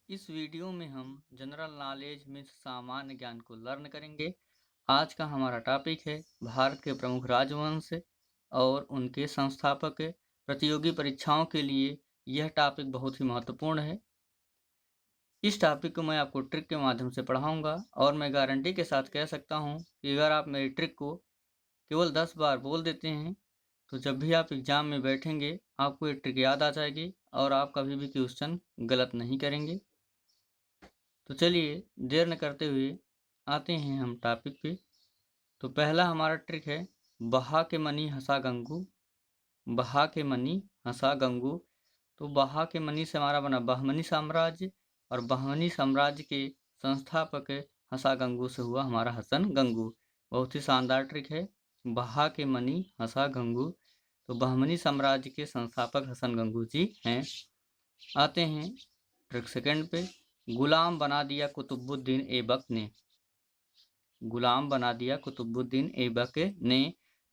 इस वीडियो में हम जनरल नॉलेज में सामान्य ज्ञान को लर्न करेंगे। आज का हमारा टॉपिक है भारत के प्रमुख राजवंश और उनके संस्थापक। प्रतियोगी परीक्षाओं के लिए यह टॉपिक बहुत ही महत्वपूर्ण है। इस टॉपिक को मैं आपको ट्रिक के माध्यम से पढ़ाऊंगा और मैं गारंटी के साथ कह सकता हूं कि अगर आप मेरी ट्रिक को केवल 10 बार बोल देते हैं तो जब भी आप एग्जाम में बैठेंगे आपको ये ट्रिक याद आ जाएगी और आप कभी भी क्वेश्चन गलत नहीं करेंगे। तो चलिए देर न करते हुए आते हैं हम टॉपिक पे। तो पहला हमारा ट्रिक है बहा के मनी हंसा गंगू। बहा के मनी हंसा गंगू। तो बहा के मनी से हमारा बना बहमनी साम्राज्य और बहमनी साम्राज्य के संस्थापक हंसा गंगू से हुआ हमारा हसन गंगू। बहुत ही शानदार ट्रिक है। बहा के मनी हंसा गंगू। तो बहमनी साम्राज्य के संस्थापक हसन गंगू जी हैं। आते हैं ट्रिक सेकंड पे। गुलाम बना दिया कुतुबुद्दीन ऐबक ने। गुलाम बना दिया कुतुबुद्दीन ऐबक ने।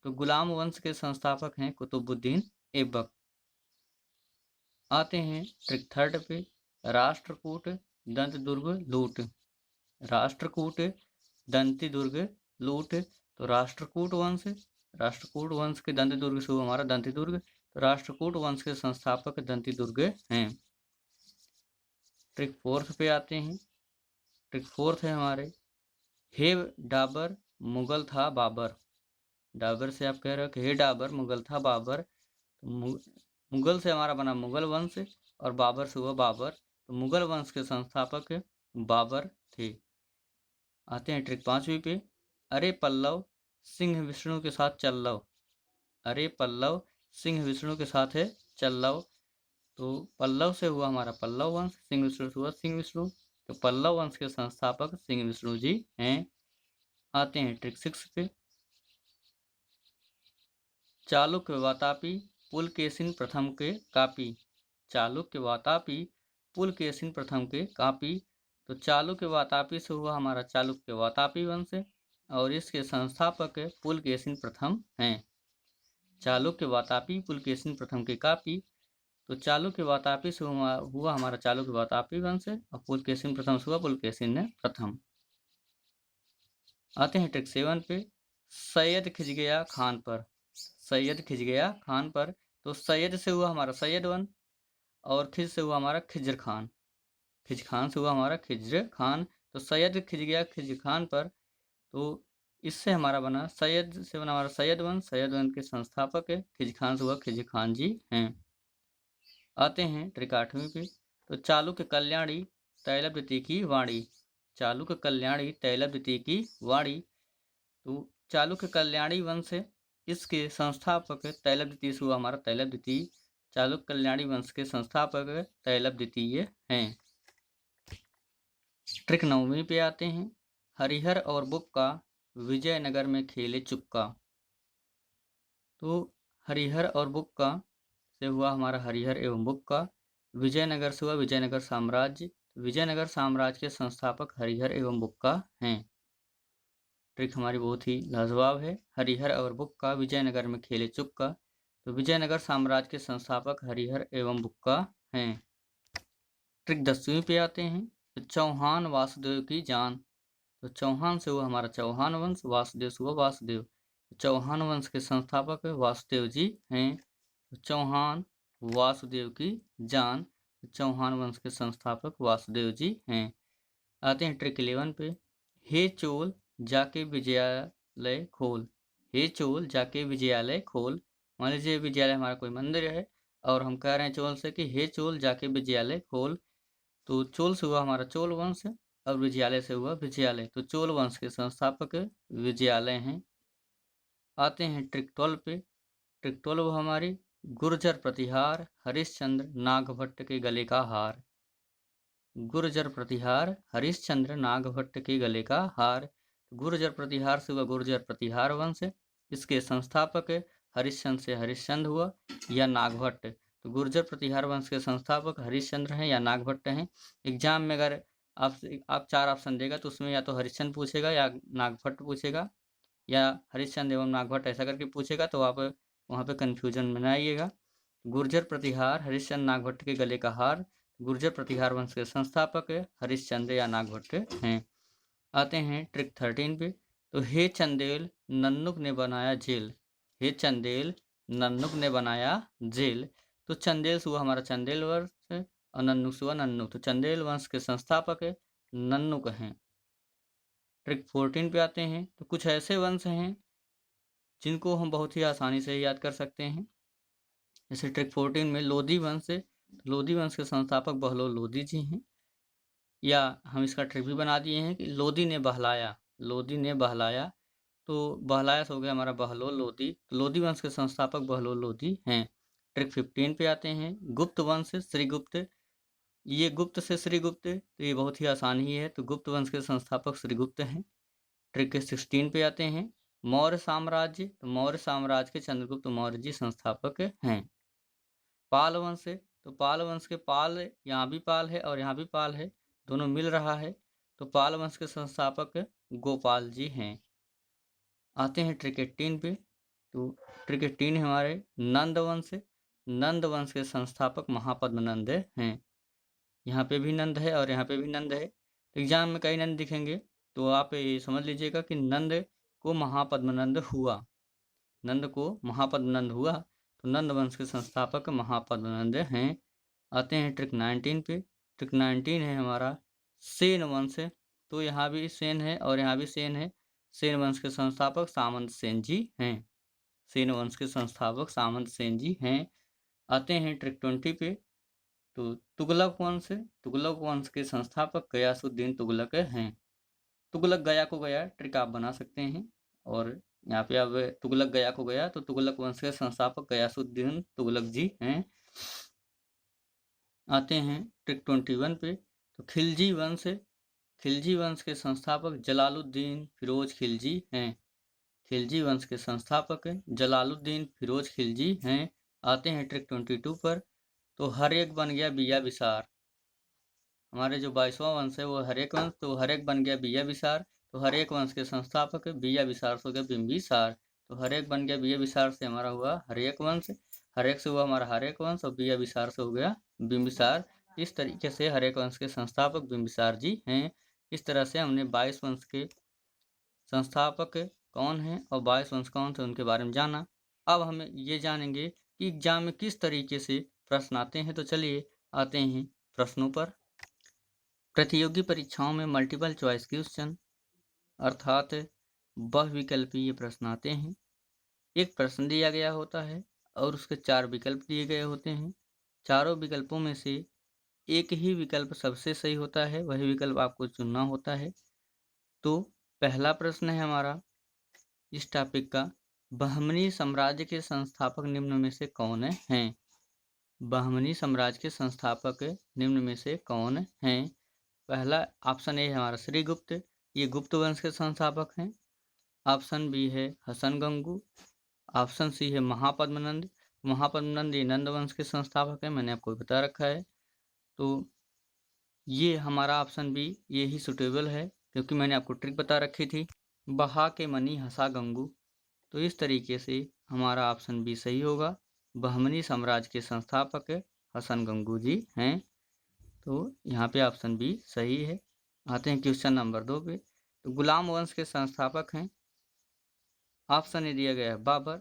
तो गुलाम वंश के संस्थापक हैं कुतुबुद्दीन ऐबक। आते हैं ट्रिक थर्ड पे। राष्ट्रकूट दंत दुर्ग लूट। राष्ट्रकूट दंती दुर्ग लूट। तो राष्ट्रकूट वंश के दंती दुर्ग से हमारा दंती दुर्ग। तो राष्ट्रकूट वंश के संस्थापक दंती दुर्ग हैं। ट्रिक फोर्थ पे आते हैं। ट्रिक फोर्थ है हमारे हे डाबर मुगल था बाबर। डाबर से आप कह रहे हो कि हे डाबर मुगल था बाबर। तो मुगल से हमारा बना मुगल वंश और बाबर से हुआ बाबर। तो मुगल वंश के संस्थापक बाबर थे। आते हैं ट्रिक पांचवी पे। अरे पल्लव सिंह विष्णु के साथ चल लो। अरे पल्लव सिंह विष्णु के साथ है चल लो। तो पल्लव से हुआ हमारा पल्लव वंश, सिंह विष्णु से हुआ सिंह विष्णु। तो पल्लव वंश के संस्थापक सिंह विष्णु जी हैं। आते हैं ट्रिक सिक्स पे। चालुक्य वातापी पुलकेशिन प्रथम के कापी। चालुक्य वातापी पुलकेशिन प्रथम के कापी। तो चालुक्य वातापी से हुआ हमारा चालुक्य वातापी वंश और इसके संस्थापक पुलकेशिन प्रथम हैं। चालुक्य वातापी पुलकेशिन प्रथम के कापी। तो चालुक्य वातापी से हुआ हमारा चालुक्य वातापी वंश और पुलकेशिन प्रथम से हुआ पुलकेशिन प्रथम। आते हैं ट्रिक सेवन पे। सैयद खिज गया खान पर। सैयद खिज गया खान पर। तो सैयद से हुआ हमारा सैयद वन और खिज से हुआ हमारा खिज्र खान। खिज खान से हुआ हमारा खिज्र खान। तो सैयद खिज गया खिज खान पर। तो इससे हमारा बना सैयद से बना हमारा सैयद वन के संस्थापक है। खिज खान से हुआ खिज खान जी हैं। आते हैं ट्रिक आठवीं पे। तो चालुक्य कल्याणी तैलब्यति की वाणी। चालुक्य कल्याणी तैलब्यति की वाणी। तो चालुक्य कल्याणी वंश है, इसके संस्थापक तैलभ द्वितीय से हुआ हमारा तैलभ द्वितीय। चालुक्य कल्याणी वंश के संस्थापक तैलभ द्वितीय हैं। ट्रिक नववीं पे आते हैं। हरिहर और बुक्का विजयनगर में खेले चुक्का। तो हरिहर और बुक्का से हुआ हमारा हरिहर एवं बुक्का। विजयनगर से हुआ विजयनगर साम्राज्य। विजयनगर साम्राज्य के संस्थापक हरिहर एवं बुक्का हैं। ट्रिक हमारी बहुत ही लाजवाब है। हरिहर और बुक्का विजयनगर में खेले चुक्का। तो विजयनगर साम्राज्य के संस्थापक हरिहर एवं बुक्का हैं। ट्रिक 10वीं पे आते हैं। तो चौहान वासुदेव की जान। तो चौहान से हुआ हमारा चौहान वंश, वासुदेव से हुआ वासुदेव। तो चौहान वंश के संस्थापक वासुदेव जी हैं। तो चौहान वासुदेव की जान। चौहान वंश के संस्थापक वासुदेव जी हैं। आते हैं ट्रिक 11 पे। हे चोल जाके विजयालय खोल। हे चोल जाके विजयालय खोल। मान लीजिए विजयालय हमारा कोई मंदिर है और हम कह रहे हैं चोल से कि हे चोल जाके विजयालय खोल। तो चोल से हुआ हमारा चोल वंश और विजयालय से हुआ विजयालय। तो चोल वंश के संस्थापक विजयालय हैं। आते हैं ट्रिक 12 पे। ट्रिक 12 हमारी गुर्जर प्रतिहार हरिश्चंद्र नागभट्ट के गले का हार। गुर्जर प्रतिहार हरिश्चंद्र नागभट्ट के गले का हार। गुर्जर प्रतिहार से हुआ गुर्जर प्रतिहार वंश। इसके संस्थापक हरिश्चंद्र से हरिश्चंद्र हुआ या नागभट्ट। तो गुर्जर प्रतिहार वंश के संस्थापक हरिश्चंद्र हैं या नागभट्ट हैं। एग्जाम में अगर आप 4 ऑप्शन देगा तो उसमें या तो हरिश्चंद्र पूछेगा या नागभट्ट पूछेगा या हरिश्चंद्र एवं नागभट्ट ऐसा करके पूछेगा। तो आप वहाँ पे कन्फ्यूजन में न आइएगा। गुर्जर प्रतिहार हरिश्चंद्र नागभट्ट के गले का हार। गुर्जर प्रतिहार वंश के संस्थापक हरिश्चंद्र या नागभट्ट हैं। आते हैं ट्रिक 13 पे। तो हे चंदेल नन्नुक ने बनाया जेल, हे चंदेल नन्नुक ने बनाया जेल। तो चंदेल से हुआ हमारा चंदेल वंश और नन्नुक से हुआ नन्नुक। तो चंदेल वंश के संस्थापक नन्नुक हैं। ट्रिक 14 पे आते हैं। तो कुछ ऐसे वंश हैं जिनको हम बहुत ही आसानी से याद कर सकते हैं। जैसे ट्रिक 14 में लोधी वंश है, लोधी वंश के संस्थापक बहलोल लोधी जी हैं। या हम इसका ट्रिक भी बना दिए हैं कि लोधी ने बहलाया, लोधी ने बहलाया। तो बहलाया से हो गया हमारा बहलोल लोधी। तो लोधी वंश के संस्थापक बहलोल लोधी हैं। ट्रिक 15 पे आते हैं। गुप्त वंश श्रीगुप्त, ये गुप्त से श्रीगुप्त, तो ये बहुत ही आसान ही है। तो गुप्त वंश के संस्थापक श्रीगुप्त हैं। ट्रिक 16 पे आते हैं। मौर्य साम्राज्य, तो मौर्य साम्राज्य के चंद्रगुप्त मौर्य जी संस्थापक हैं। पाल वंश, तो पाल वंश के पाल, यहाँ भी पाल है और यहाँ भी पाल है, दोनों मिल रहा है। तो पाल वंश के संस्थापक गोपाल जी हैं। आते हैं ट्रिक 18 पे। तो ट्रिक 18 हमारे नंद वंश, नंद वंश के संस्थापक महापद्म नंद हैं। यहाँ पे भी नंद है और यहाँ पे भी नंद है। तो एग्जाम में कई नंद दिखेंगे, तो आप ये समझ लीजिएगा कि नंद को महापद्म नंद हुआ, नंद को महापद्म नंद हुआ। तो नंद वंश के संस्थापक महापद्म नंद हैं। आते हैं ट्रिक 19 पे। ट्रिक 19 है हमारा सेन वंश। तो यहाँ भी सेन है और यहाँ भी सेन है। सेन वंश के संस्थापक सामंत सेन जी हैं। सेन वंश के संस्थापक सामंत सेन जी हैं। आते हैं ट्रिक 20 पे। तो तुगलक वंश, तुगलक वंश के संस्थापक गयासुद्दीन तुगलक हैं। तुगलक गया को गया ट्रिक आप बना सकते हैं। और यहाँ पे अब तुगलक गया को गया, तो तुगलक वंश के संस्थापक गयासुद्दीन तुगलक जी हैं। आते हैं ट्रिक 21 पे। तो खिलजी वंश, खिलजी वंश के संस्थापक जलालुद्दीन फिरोज खिलजी हैं। खिलजी वंश के संस्थापक जलालुद्दीन फिरोज खिलजी हैं। आते हैं ट्रिक 22 पर। तो हर एक बन गया बिया बिसार, हमारे जो 22वां वंश है वो हर एक वंश, तो हर एक बन गया बिया बिसार। तो हर एक वंश के संस्थापक बिया बिसार से हो गया बिंबिसार। तो हर एक बन गया बिया बिसार से हमारा हुआ हर एक वंश, हर एक से हुआ हमारा हर एक वंश और बिया बिसार से हो गया बिंबिसार। इस तरीके से हर एक वंश के संस्थापक बिंबिसार जी हैं। इस तरह से हमने 22 वंश के संस्थापक कौन हैं और 22 वंश कौन थे उनके बारे में जाना। अब हम ये जानेंगे कि एग्जाम में किस तरीके से प्रश्न आते हैं। तो चलिए आते हैं प्रश्नों पर। प्रतियोगी परीक्षाओं में मल्टीपल चॉइस क्वेश्चन अर्थात बहुविकल्पीय प्रश्न आते हैं। एक प्रश्न दिया गया होता है और उसके 4 विकल्प दिए गए होते हैं। चारों विकल्पों में से एक ही विकल्प सबसे सही होता है, वही विकल्प आपको चुनना होता है। तो पहला प्रश्न है हमारा इस टॉपिक का, बहमनी साम्राज्य के संस्थापक निम्न में से कौन हैं? बहमनी साम्राज्य के संस्थापक निम्न में से कौन हैं? पहला ऑप्शन ए है हमारा श्रीगुप्त, ये गुप्त वंश के संस्थापक हैं। ऑप्शन बी है हसन गंगू। ऑप्शन सी है महापद्मनंद, महापद्मनंद ये नंद वंश के संस्थापक हैं, मैंने आपको बता रखा है। तो ये हमारा ऑप्शन बी ये ही सुटेबल है, क्योंकि मैंने आपको ट्रिक बता रखी थी, बहा के मनी हंसा गंगू। तो इस तरीके से हमारा ऑप्शन बी सही होगा, बहमनी साम्राज्य के संस्थापक हसन गंगू जी हैं। तो यहाँ पे ऑप्शन बी सही है। आते हैं क्वेश्चन नंबर 2 पे। तो गुलाम वंश के संस्थापक हैं। ऑप्शन ए दिया गया है बाबर,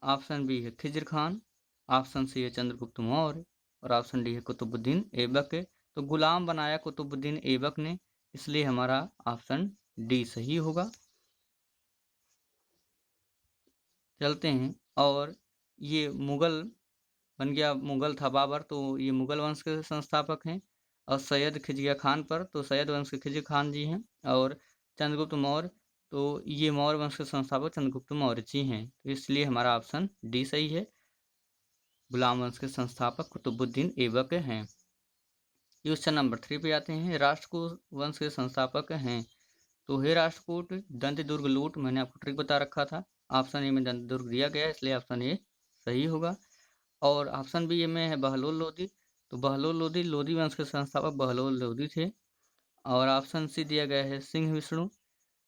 ऑप्शन बी है खिज्र खान, ऑप्शन सी है चंद्रगुप्त मौर्य और ऑप्शन डी है कुतुबुद्दीन ऐबक। तो गुलाम बनाया कुतुबुद्दीन ऐबक ने, इसलिए हमारा ऑप्शन डी सही होगा। चलते हैं, और ये मुगल बन गया, मुगल था बाबर, तो ये मुगल वंश के संस्थापक हैं। और सैयद खिजकिया खान पर, तो सैयद वंश के खिजर खान जी हैं। और चंद्रगुप्त मौर्य, तो ये मौर्य वंश के संस्थापक चंद्रगुप्त मौर्य जी हैं। तो इसलिए हमारा ऑप्शन डी सही है, गुलाम वंश के संस्थापक कुतुबुद्दीन ऐबक हैं। क्वेश्चन नंबर 3 पे आते हैं, राष्ट्रकूट वंश के संस्थापक हैं। तो हे राष्ट्रकूट दंत दुर्ग लूट, मैंने आपको ट्रिक बता रखा था। ऑप्शन ए में दंत दुर्ग दिया गया है, इसलिए ऑप्शन ए सही होगा। और ऑप्शन बी में है बहलोल लोधी, तो बहलोल लोधी लोधी वंश के संस्थापक बहलोल लोधी थे। और ऑप्शन सी दिया गया है सिंह विष्णु,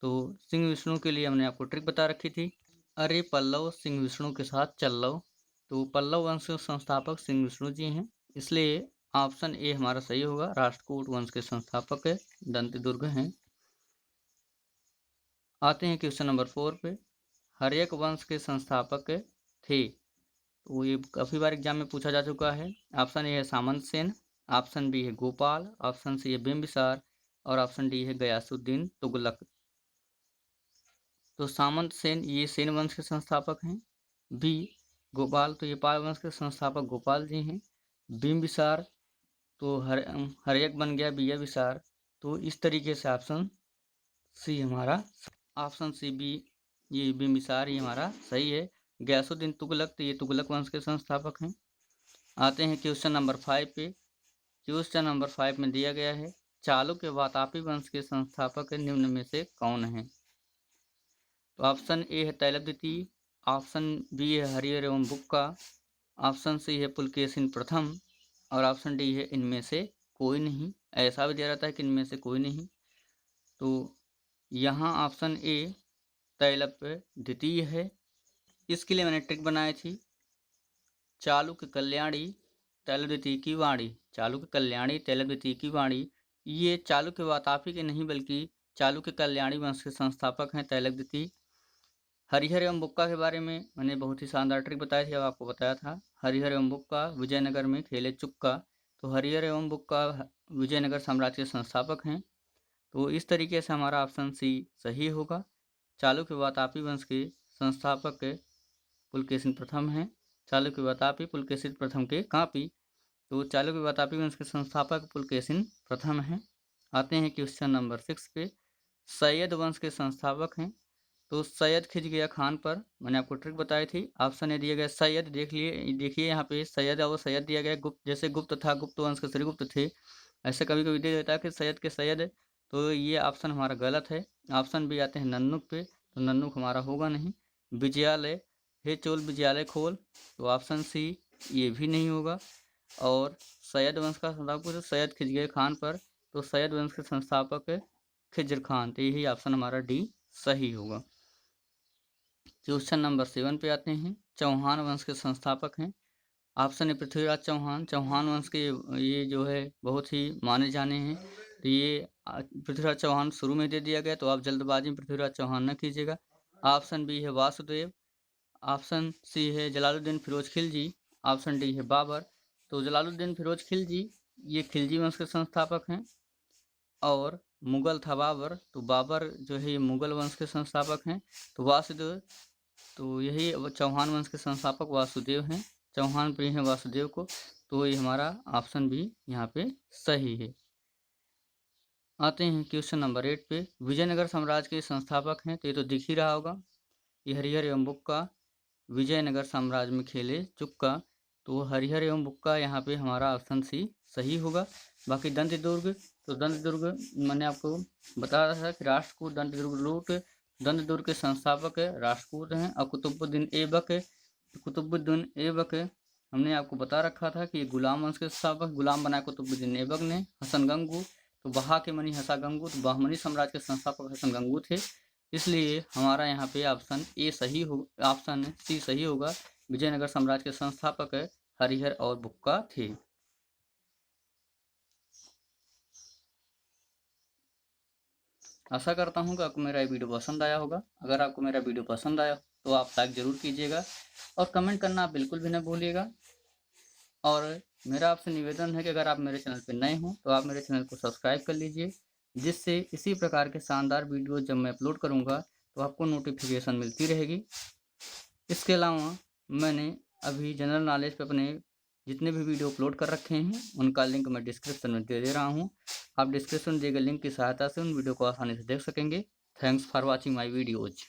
तो सिंह विष्णु के लिए हमने आपको ट्रिक बता रखी थी, अरे पल्लव सिंह विष्णु के साथ चल लो। तो पल्लव वंश के संस्थापक सिंह विष्णु जी हैं, इसलिए ऑप्शन ए हमारा सही होगा, राष्ट्रकूट वंश के संस्थापक है दंतिदुर्ग हैं। आते हैं क्वेश्चन नंबर 4 पे। हर्यक वंश के संस्थापक थे, तो ये काफ़ी बार एग्जाम में पूछा जा चुका है। ऑप्शन ए है सामंत सेन, ऑप्शन बी है गोपाल, ऑप्शन सी है बिंबिसार और ऑप्शन डी है गयासुद्दीन तुगलक। तो सामंत सेन ये सेन वंश के संस्थापक हैं। बी गोपाल, तो ये पाल वंश के संस्थापक गोपाल जी हैं। बिंबिसार तो हर्यक बन गया बिंबिसार। तो इस तरीके से ऑप्शन सी हमारा, ऑप्शन सी बी ये बिंबिसार ही हमारा सही है। गयासुद्दीन तुगलक, तो ये तुगलक वंश के संस्थापक हैं। आते हैं क्वेश्चन नंबर 5 पे। क्वेश्चन नंबर 5 में दिया गया है चालुक्य वातापी वंश के संस्थापक निम्न में से कौन है। तो ऑप्शन ए है तैलप द्वितीय, ऑप्शन बी है हरिहर एवं बुक्का, ऑप्शन सी है पुलकेशिन प्रथम और ऑप्शन डी है इनमें से कोई नहीं। ऐसा भी दिया रहता है कि इनमें से कोई नहीं। तो यहाँ ऑप्शन ए तैलप द्वितीय है। इसके लिए मैंने ट्रिक बनाई थी, चालुक्य कल्याणी तैलप द्वितीय की वाणी, चालुक्य कल्याणी तैलप द्वितीय की वाणी। ये चालुक्य वातापी के नहीं बल्कि चालुक्य कल्याणी वंश के संस्थापक हैं तैलप द्वितीय। हरिहर एवं बुक्का के बारे में मैंने बहुत ही शानदार ट्रिक बताई थी, अब आपको बताया था। हरिहर एवं बुक्का विजयनगर में खेले चुक्का, तो हरिहर एवं बुक्का विजयनगर साम्राज्य के संस्थापक हैं। तो इस तरीके से हमारा ऑप्शन सी सही होगा। चालुक्य वातापी वंश के संस्थापक पुलकेशिन प्रथम हैं। चालुक्य वातापी पुलकेशिन प्रथम के कापी, तो चालुक्य वातापी वंश के संस्थापक पुलकेशिन प्रथम हैं। आते हैं क्वेश्चन नंबर 6 पे। सैयद वंश के संस्थापक हैं, तो सैयद खिजकिया खान पर मैंने आपको ट्रिक बताई थी। ऑप्शन ए दिया गया सैयद, देखिए यहाँ पे सैयद और सैयद दिया गया। गुप्त, जैसे गुप्त था, गुप्त वंश के श्रीगुप्त थे, ऐसे कभी कभी दे देता है कि सैयद के सैयद, तो ये ऑप्शन हमारा गलत है। ऑप्शन बी आते हैं नन्नुक पे, तो नन्नुक हमारा होगा नहीं। विजयालय, हे चोल विजयालय खोल, तो ऑप्शन सी ये भी नहीं होगा। और सैयद वंश का संस्थापक सैयद खिजकिया खान पर, तो सैयद वंश के संस्थापक खिज्र खान, तो यही ऑप्शन हमारा डी सही होगा। क्वेश्चन नंबर 7 पे आते हैं। चौहान वंश के संस्थापक हैं। ऑप्शन ए पृथ्वीराज चौहान, चौहान वंश के ये जो है बहुत ही माने जाने हैं। तो ये पृथ्वीराज चौहान शुरू में दे दिया गया, तो आप जल्दबाजी में पृथ्वीराज चौहान न कीजिएगा। ऑप्शन बी है वासुदेव, ऑप्शन सी है जलालुद्दीन फिरोज खिलजी, ऑप्शन डी है बाबर। तो जलालुद्दीन फिरोज खिलजी ये खिलजी वंश के संस्थापक हैं। और मुगल था बाबर, तो बाबर जो है ये मुगल वंश के संस्थापक हैं। तो वासुदेव, तो यही चौहान वंश के संस्थापक वासुदेव हैं, चौहान प्रिय हैं वासुदेव को, तो ये हमारा ऑप्शन भी यहाँ पे सही है। आते हैं क्वेश्चन नंबर 8 पे। विजयनगर साम्राज्य के संस्थापक हैं, तो ये तो दिख ही रहा होगा, ये हरिहर एवं बुक्का विजयनगर साम्राज्य में खेले चुक्का, तो हरिहर एवं बुक्का यहाँ पे हमारा ऑप्शन सी सही होगा। बाकी दंतदुर्ग, तो दंतदुर्ग मैंने आपको बताया था कि राष्ट्रकूट दंतदुर्ग लूट, दंतदुर्ग के संस्थापक राष्ट्रकूट हैं। और कुतुबुद्दीन ऐबक, कुतुबुद्दीन ऐबक हमने आपको बता रखा था कि गुलाम वंश के संस्थापक, गुलाम बनाए कुतुबुद्दीन ऐबक ने। हसन गंगू, तो बहा के मनी हसा गंगू, तो बहमनी साम्राज्य के संस्थापक हसन गंगू थे। इसलिए हमारा यहाँ पे ऑप्शन ए सही हो, ऑप्शन सी सही होगा। विजयनगर साम्राज्य के संस्थापक हरिहर और बुक्का थे। आशा करता हूँ कि आपको मेरा ये वीडियो पसंद आया होगा। अगर आपको मेरा वीडियो पसंद आया तो आप लाइक ज़रूर कीजिएगा और कमेंट करना आप बिल्कुल भी न भूलिएगा। और मेरा आपसे निवेदन है कि अगर आप मेरे चैनल पर नए हों तो आप मेरे चैनल को सब्सक्राइब कर लीजिए, जिससे इसी प्रकार के शानदार वीडियो जब मैं अपलोड करूँगा तो आपको नोटिफिकेशन मिलती रहेगी। इसके अलावा मैंने अभी जनरल नॉलेज पे अपने जितने भी वीडियो अपलोड कर रखे हैं उनका लिंक मैं डिस्क्रिप्शन में दे रहा हूँ। आप डिस्क्रिप्शन दिए गए लिंक की सहायता से उन वीडियो को आसानी से देख सकेंगे। Thanks for watching my videos.